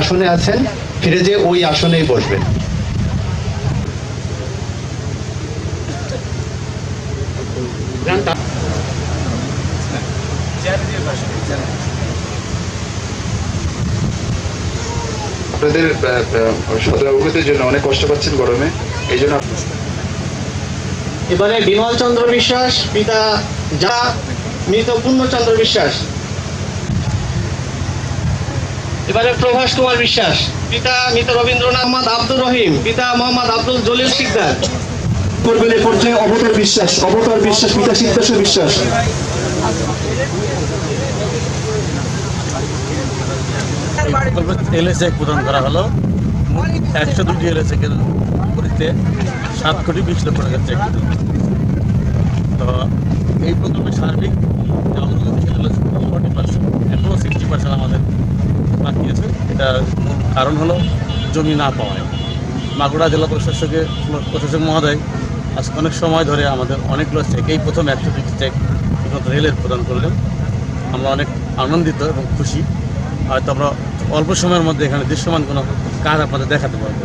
আসনে আছেন ফিরে যেয়ে ওই আসনেই বসবেন। আপনাদের সদর অবগতির জন্য অনেক কষ্ট পাচ্ছেন গরমে, এই জন্য। এবারে বিমল চন্দ্র বিশ্বাস পিতা যা মৃত পূর্ণচন্দ্র বিশ্বাস। এবারে প্রভাস কুমার বিশ্বাস পিতা মৃত রবীন্দ্রনাথ মোহাম্মদ আব্দুর রহিম পিতা মোহাম্মদ আব্দুল জলিল শিকদার। করবেন এ পর্যায়ে অবতার বিশ্বাস পিতা সিদ্ধেশ্বর বিশ্বাস। এলএসএ প্রদান করা হলো 102টি এলএসএ কে পরিতে 7,20,00,000 টাকার চেক দিল। তো এই প্রকল্পের সার্বিক অগ্রগতি ছিল 40%, এখনও 60% আমাদের বাকি আছে। এটা কারণ হলো জমি না পাওয়ায়। মাগুরা জেলা প্রশাসক মহোদয় আজকে অনেক সময় ধরে আমাদের অনেকগুলো চেক, এই প্রথম 102টি চেক রেলের প্রদান করলেন। আমরা অনেক আনন্দিত এবং খুশি। হয়তো আমরা অল্প সময়ের মধ্যে এখানে দৃশ্যমান কোনো কাজ আপনাদের দেখাতে পারবো।